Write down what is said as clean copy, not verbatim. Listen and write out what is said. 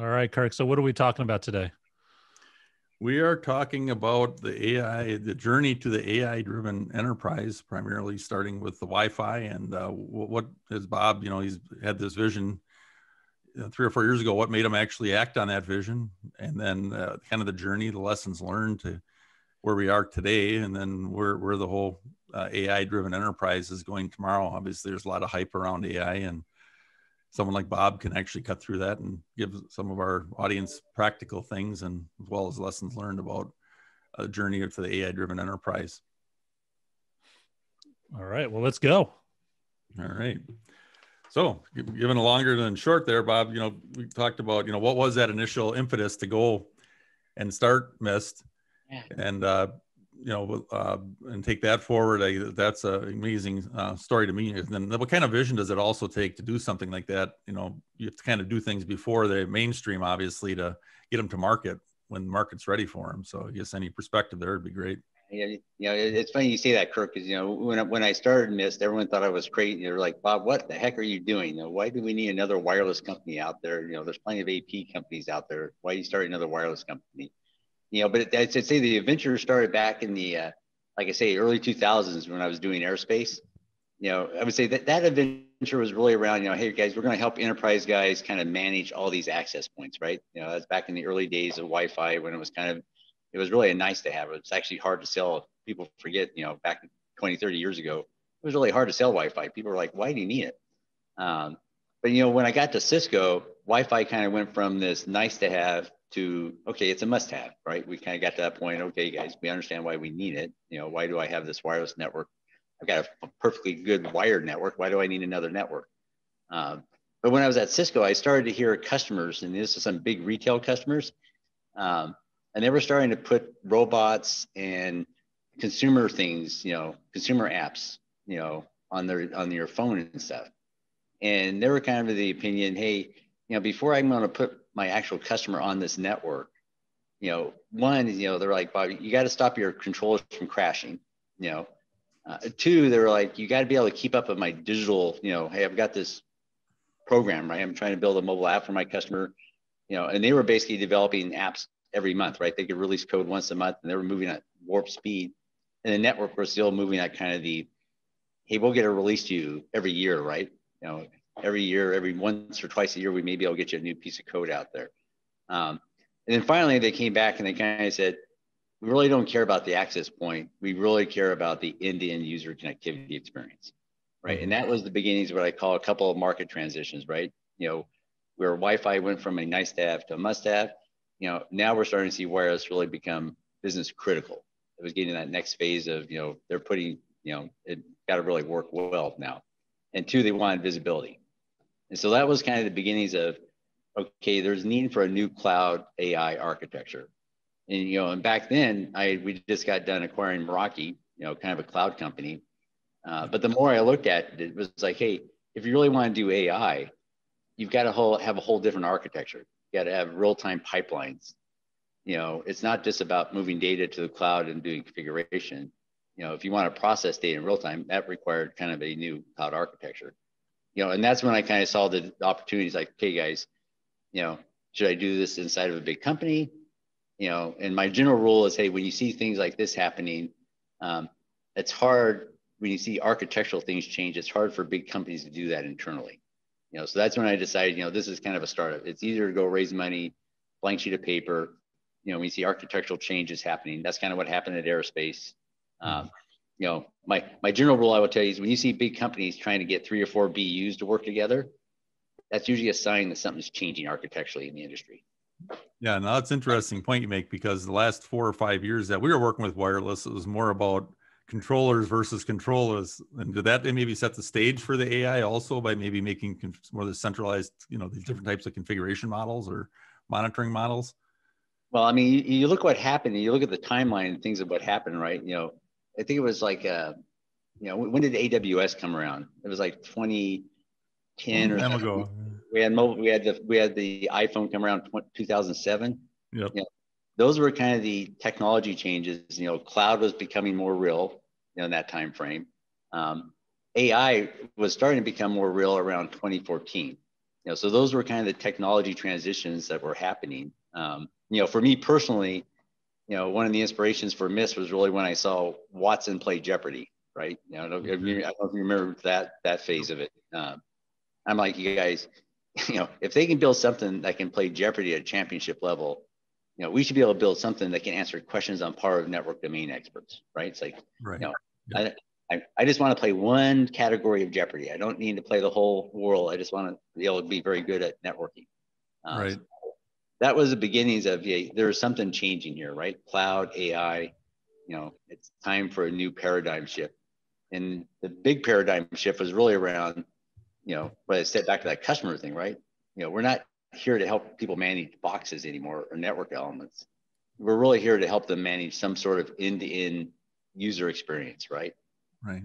All right, Kirk. So what are we talking about today? We are talking about the AI, the journey to the AI-driven enterprise, primarily starting with the Wi-Fi. And what is Bob? He's had this vision 3 or 4 years ago. What made him actually act on that vision? And then kind of the journey, the lessons learned to where we are today, and then where the whole AI-driven enterprise is going tomorrow. Obviously, there's a lot of hype around AI, and someone like Bob can actually cut through that and give some of our audience practical things, and as well as lessons learned about a journey to the AI-driven enterprise. All right, well, let's go. All right. So given a longer than short there, Bob, we talked about, what was that initial impetus to go and start Mist? Yeah. And take that forward. That's an amazing story to me. And then what kind of vision does it also take to do something like that? You have to kind of do things before the mainstream, obviously, to get them to market when the market's ready for them. So I guess any perspective there would be great. Yeah, it's funny you say that, Kirk, because when I started Mist, everyone thought I was crazy. They were like, Bob, what the heck are you doing? Why do we need another wireless company out there? There's plenty of AP companies out there. Why are you starting another wireless company? But I'd say the adventure started back in the, like I say, early 2000s when I was doing aerospace. I would say that adventure was really around, hey guys, we're going to help enterprise guys kind of manage all these access points, right? That's back in the early days of Wi-Fi when it was really a nice to have. It's actually hard to sell. People forget, back 20, 30 years ago, it was really hard to sell Wi-Fi. People were like, why do you need it? But when I got to Cisco, Wi-Fi kind of went from this nice to have to, okay, it's a must have, right? We kind of got to that point. Okay, guys, we understand why we need it. Why do I have this wireless network? I've got a perfectly good wired network. Why do I need another network? But when I was at Cisco, I started to hear customers, and this is some big retail customers, and they were starting to put robots and consumer things, consumer apps, on your phone and stuff. And they were kind of the opinion, hey, before I'm going to put my actual customer on this network, one is, they're like, Bob, you got to stop your controllers from crashing. Two, they're like, you got to be able to keep up with my digital, hey, I've got this program, right? I'm trying to build a mobile app for my customer, and they were basically developing apps every month, right? They could release code once a month, and they were moving at warp speed. And the network was still moving at kind of the, hey, we'll get a release to you every year, right? Every year, every once or twice a year, we may be able to get you a new piece of code out there. And then finally, they came back and they kind of said, we really don't care about the access point. We really care about the end-to-end user connectivity experience, right? And that was the beginnings of what I call a couple of market transitions, right? Where Wi-Fi went from a nice to have to a must have. Now we're starting to see wireless really become business critical. It was getting that next phase of, they're putting, it got to really work well now. And two, they wanted visibility. And so that was kind of the beginnings of, okay, there's need for a new cloud AI architecture. And, and back then we just got done acquiring Meraki, kind of a cloud company. But the more I looked at it, it was like, hey, if you really want to do AI, you've got to have a whole different architecture. You got to have real-time pipelines. It's not just about moving data to the cloud and doing configuration. If you want to process data in real time, that required kind of a new cloud architecture. And that's when I kind of saw the opportunities like, okay, guys, should I do this inside of a big company? And my general rule is, hey, when you see things like this happening, it's hard when you see architectural things change, it's hard for big companies to do that internally. So that's when I decided, this is kind of a startup. It's easier to go raise money, blank sheet of paper. When you see architectural changes happening, that's kind of what happened at aerospace. My general rule I will tell you is when you see big companies trying to get 3 or 4 BUs to work together, that's usually a sign that something's changing architecturally in the industry. Yeah, no, that's an interesting point you make, because the last 4 or 5 years that we were working with wireless, it was more about controllers versus controllers. And did that maybe set the stage for the AI also by maybe making more of the centralized, these different types of configuration models or monitoring models? Well, I mean, you look what happened, and you look at the timeline and things of what happened, right? I think it was like, when did AWS come around? It was like 2010 or time ago. We had mobile. We had the iPhone come around 2007. Yep. Those were kind of the technology changes. Cloud was becoming more real, in that time frame. AI was starting to become more real around 2014. So those were kind of the technology transitions that were happening. For me personally, one of the inspirations for Mist was really when I saw Watson play Jeopardy, right? I don't know if you remember that phase of it. I'm like, you guys, if they can build something that can play Jeopardy at championship level, we should be able to build something that can answer questions on par of network domain experts, right? It's like, right. I just want to play one category of Jeopardy. I don't need to play the whole world. I just want to be able to be very good at networking. Right. So that was the beginnings of, there's something changing here, right? Cloud, AI, it's time for a new paradigm shift. And the big paradigm shift was really around, but I said back to that customer thing, right? We're not here to help people manage boxes anymore or network elements. We're really here to help them manage some sort of end-to-end user experience, right? Right.